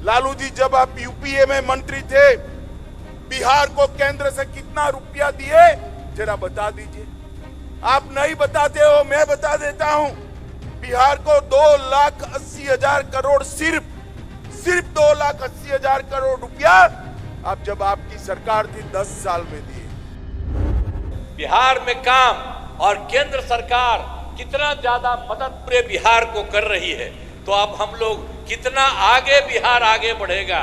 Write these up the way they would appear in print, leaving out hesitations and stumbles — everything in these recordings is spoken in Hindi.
लालू जी, जब आप यूपीए में मंत्री थे, बिहार को केंद्र से कितना रुपया दिए जरा बता दीजिए। आप नहीं बताते हो, मैं बता देता हूं। बिहार को 2,80,000 करोड़, सिर्फ 2,80,000 करोड़ रुपया आप जब आपकी सरकार थी 10 साल में दिए। बिहार में काम और केंद्र सरकार कितना ज्यादा मदद पूरे बिहार को कर रही है, तो अब हम लोग कितना आगे बिहार आगे बढ़ेगा।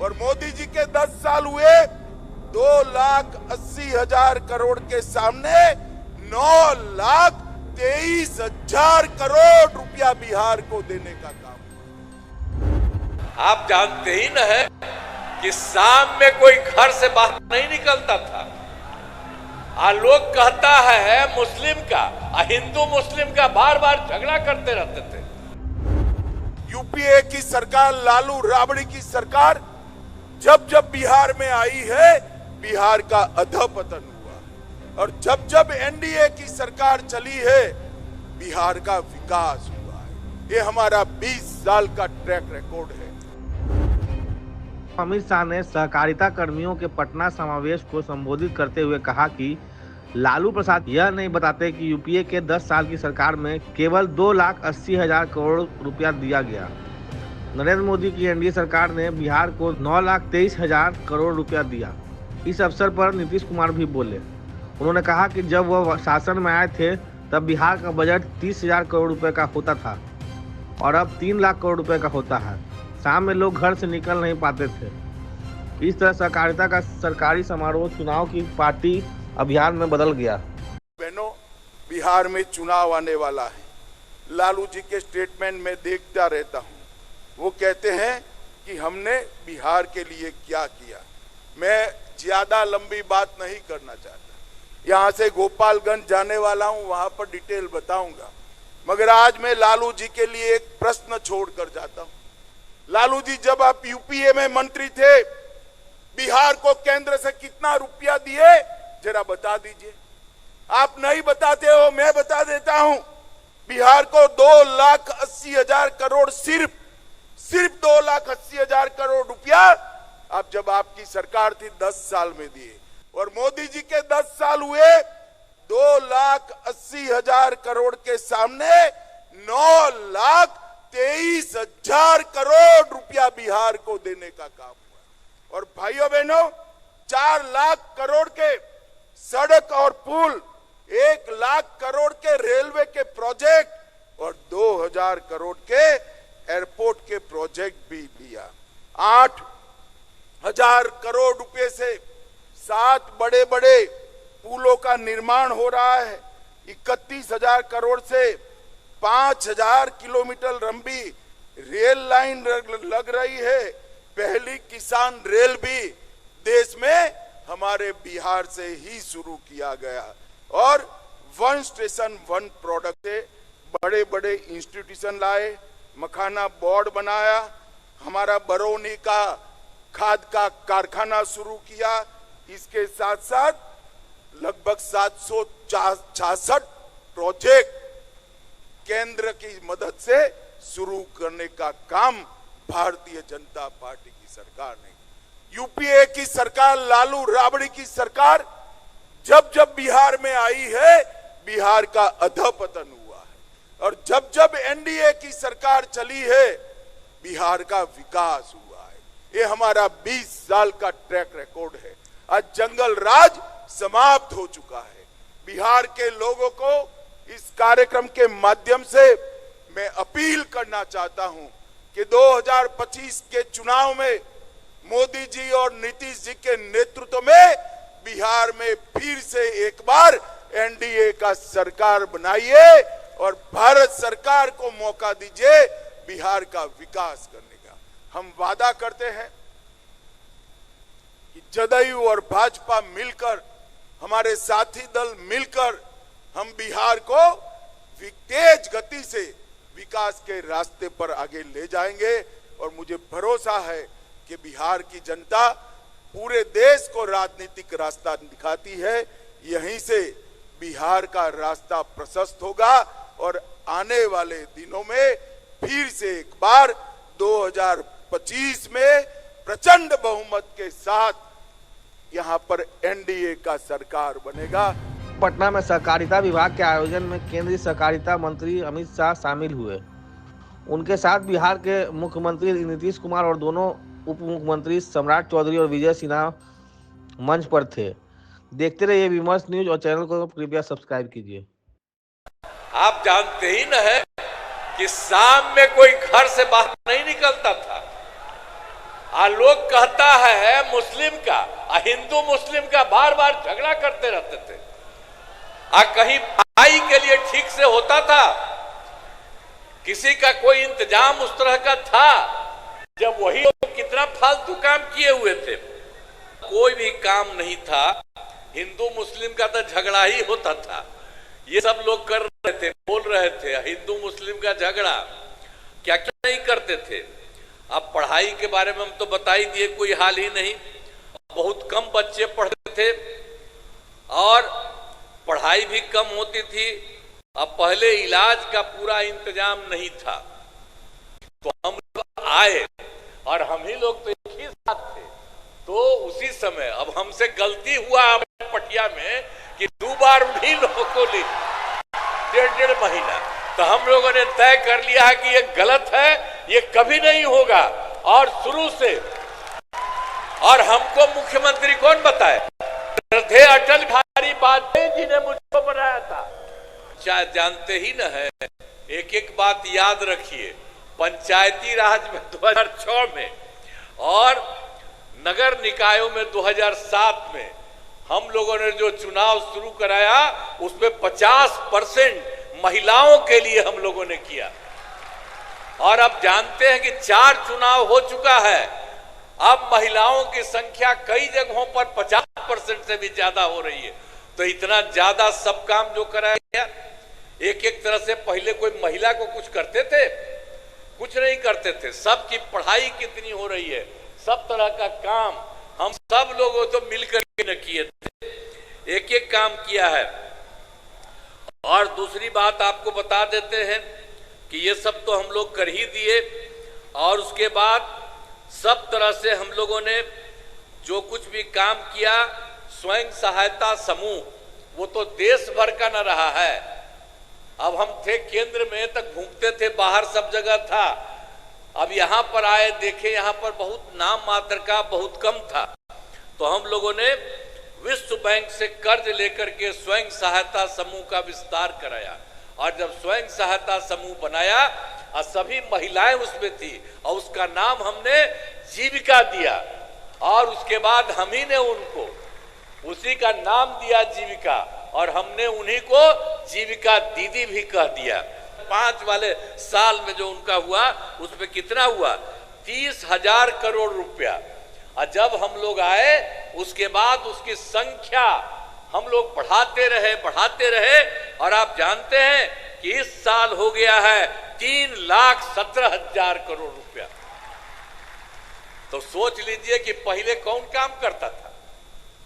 और मोदी जी के 10 साल हुए, 2,80,000 करोड़ के सामने 9,23,000 करोड़ रुपया बिहार को देने का काम। आप जानते ही न है कि शाम में कोई घर से बाहर नहीं निकलता था। लोग कहता है मुस्लिम का, हिंदू मुस्लिम का बार बार झगड़ा करते रहते थे। यूपीए की सरकार, लालू राबड़ी की सरकार जब बिहार में आई है, बिहार का अधपतन हुआ। और जब एनडीए की सरकार चली है, बिहार का विकास हुआ है। ये हमारा 20 साल का ट्रैक रिकॉर्ड है। अमित शाह ने सहकारिता कर्मियों के पटना समावेश को संबोधित करते हुए कहा कि लालू प्रसाद यह नहीं बताते कि यूपीए के 10 साल की सरकार में केवल 2,80,000 करोड़ रुपया दिया गया। नरेंद्र मोदी की एनडीए सरकार ने बिहार को 9,23,000 करोड़ रुपया दिया। इस अवसर पर नीतीश कुमार भी बोले। उन्होंने कहा कि जब वह शासन में आए थे तब बिहार का बजट 30,000 करोड़ रुपए का होता था और अब 3 लाख करोड़ रुपए का होता है। शाम में लोग घर से निकल नहीं पाते थे। इस तरह सहकारिता का सरकारी समारोह चुनाव की पार्टी अभियान में बदल गया। बहनों, बिहार में चुनाव आने वाला है। लालू जी के स्टेटमेंट में देखता रहता हूं, वो कहते हैं कि हमने बिहार के लिए क्या किया। मैं ज्यादा लंबी बात नहीं करना चाहता। यहां से गोपालगंज जाने वाला हूं, वहां पर डिटेल बताऊंगा। मगर आज मैं लालू जी के लिए एक प्रश्न छोड़कर जाता हूं। लालू जी, जब आप यूपीए में मंत्री थे, बिहार को केंद्र से कितना रुपया दिए जरा बता दीजिए। आप नहीं बताते हो, मैं बता देता हूं। बिहार को 2,80,000 करोड़, सिर्फ 2,80,000 करोड़ रुपया आप जब आपकी सरकार थी 10 साल में दिए। और मोदी जी के 10 साल हुए, 2,80,000 करोड़ के सामने 9,23,000 करोड़ रुपया बिहार को देने का काम हुआ। और भाइयों बहनों, 4 लाख करोड़ के सड़क और पुल, 1 लाख करोड़ के रेलवे के प्रोजेक्ट और 2,000 करोड़ के एयरपोर्ट के प्रोजेक्ट भी लिया। 8,000 करोड़ रुपए से 7 बड़े बड़े पुलों का निर्माण हो रहा है। 31,000 करोड़ से 5,000 किलोमीटर लंबी रेल लाइन लग रही है। पहली किसान रेल भी देश में हमारे बिहार से ही शुरू किया गया। और 1 स्टेशन 1 प्रोडक्ट से बड़े बड़े इंस्टीट्यूशन लाए, मखाना बोर्ड बनाया, हमारा बरौनी का खाद का कारखाना शुरू किया। इसके साथ साथ लगभग 766 प्रोजेक्ट केंद्र की मदद से शुरू करने का काम भारतीय जनता पार्टी की सरकार ने। यूपीए की सरकार, लालू राबड़ी की सरकार जब बिहार में आई है, बिहार का अधपतन हुआ है। और जब एनडीए की सरकार चली है, बिहार का विकास हुआ है। ये हमारा 20 साल का ट्रैक रिकॉर्ड है। आज जंगल राज समाप्त हो चुका है। बिहार के लोगों को इस कार्यक्रम के माध्यम से मैं अपील करना चाहता हूं कि 2025 के चुनाव में मोदी जी और नीतीश जी के नेतृत्व में बिहार में फिर से एक बार एनडीए का सरकार बनाइए और भारत सरकार को मौका दीजिए बिहार का विकास करने का। हम वादा करते हैं कि जदयू और भाजपा मिलकर, हमारे साथी दल मिलकर हम बिहार को तेज गति से विकास के रास्ते पर आगे ले जाएंगे। और मुझे भरोसा है कि बिहार की जनता पूरे देश को राजनीतिक रास्ता दिखाती है। यहीं से बिहार का रास्ता प्रशस्त होगा और आने वाले दिनों में फिर से एक बार 2025 में प्रचंड बहुमत के साथ यहां पर एनडीए का सरकार बनेगा। पटना में सहकारिता विभाग के आयोजन में केंद्रीय सहकारिता मंत्री अमित शाह शामिल हुए। उनके साथ बिहार के मुख्यमंत्री नीतीश कुमार और दोनों उप मुख्यमंत्री सम्राट चौधरी और विजय सिन्हा मंच पर थे। देखते रहिए विमर्श न्यूज और चैनल को कृपया सब्सक्राइब कीजिए। आप जानते ही न है कि शाम में कोई घर से बाहर नहीं निकलता था। लोग कहता है मुस्लिम का हिंदू मुस्लिम का बार बार झगड़ा करते रहते थे। कहीं भाई के लिए ठीक से होता था, किसी का कोई इंतजाम उस तरह का था? जब वही लोग कितना फालतू काम किए हुए थे। कोई भी काम नहीं था, हिंदू मुस्लिम का तो झगड़ा ही होता था। ये सब लोग कर रहे थे, बोल रहे थे हिंदू मुस्लिम का झगड़ा, क्या क्या नहीं करते थे। अब पढ़ाई के बारे में हम तो बता ही दिए, कोई हाल ही नहीं। बहुत कम बच्चे पढ़ते थे और पढ़ाई भी कम होती थी। अब पहले इलाज का पूरा इंतजाम नहीं था, तो हम लोग आए और हम ही लोग तो एक ही साथ थे। तो उसी समय अब हमसे गलती हुआ पटिया में कि 2 बार उन्हीं लोगों को ली 1.5 महीना। तो हम लोगों ने तय कर लिया है कि ये गलत है, ये कभी नहीं होगा। और शुरू से, और हमको मुख्यमंत्री कौन बताए? श्रद्धेय अटल बिहारी वाजपेयी जी ने मुझको बनाया था। शायद जानते ही न है। एक एक बात याद रखिए। पंचायती राज में 2006 में और नगर निकायों में 2007 में हम लोगों ने जो चुनाव शुरू कराया उसमें 50% महिलाओं के लिए हम लोगों ने किया। और अब जानते हैं कि 4 चुनाव हो चुका है। अब महिलाओं की संख्या कई जगहों पर 50% से भी ज्यादा हो रही है। तो इतना ज्यादा सब काम जो कराया गया, एक एक तरह से पहले कोई महिला को कुछ करते थे? कुछ नहीं करते थे। सबकी पढ़ाई कितनी हो रही है, सब तरह का काम हम सब लोगों तो मिलकर के न किए थे, एक एक काम किया है। और दूसरी बात आपको बता देते हैं कि ये सब तो हम लोग कर ही दिए। और उसके बाद सब तरह से हम लोगों ने जो कुछ भी काम किया, स्वयं सहायता समूह, वो तो देश भर का न रहा है। अब हम थे केंद्र में, तक घूमते थे, बाहर सब जगह था। अब यहाँ पर आए, देखे यहाँ पर बहुत नाम मात्र का, बहुत कम था। तो हम लोगों ने विश्व बैंक से कर्ज लेकर के स्वयं सहायता समूह का विस्तार कराया। और जब स्वयं सहायता समूह बनाया और सभी महिलाएं उसमें थी, और उसका नाम हमने जीविका दिया। और उसके बाद हम ही ने उनको उसी का नाम दिया जीविका, और हमने उन्हीं को जीविका दीदी भी कह दिया। 5 वाले साल में जो उनका हुआ उसमें कितना हुआ? 30,000 करोड़ रुपया। और जब हम लोग आए उसके बाद उसकी संख्या हम लोग बढ़ाते रहे। और आप जानते हैं कि इस साल हो गया है 3,17,000 करोड़ रुपया। तो सोच लीजिए कि पहले कौन काम करता था।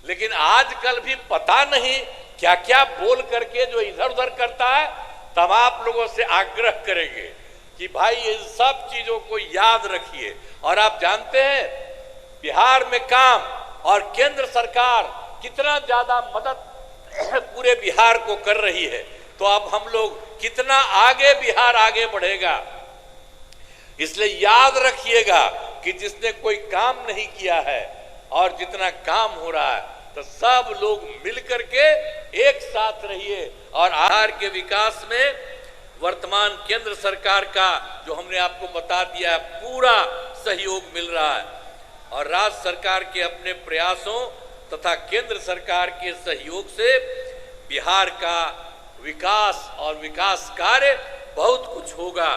लेकिन आजकल भी पता नहीं क्या क्या बोल करके जो इधर उधर करता है। तब आप लोगों से आग्रह करेंगे कि भाई इन सब चीजों को याद रखिए। और आप जानते हैं बिहार में काम और केंद्र सरकार कितना ज्यादा मदद पूरे बिहार को कर रही है। तो अब हम लोग कितना आगे बिहार आगे बढ़ेगा। इसलिए याद रखिएगा कि जिसने कोई काम नहीं किया है और जितना काम हो रहा है, तो सब लोग मिलकर के एक साथ रहिए। और बिहार के विकास में वर्तमान केंद्र सरकार का जो हमने आपको बता दिया है, पूरा सहयोग मिल रहा है। और राज्य सरकार के अपने प्रयासों तथा केंद्र सरकार के सहयोग से बिहार का विकास और विकास कार्य बहुत कुछ होगा।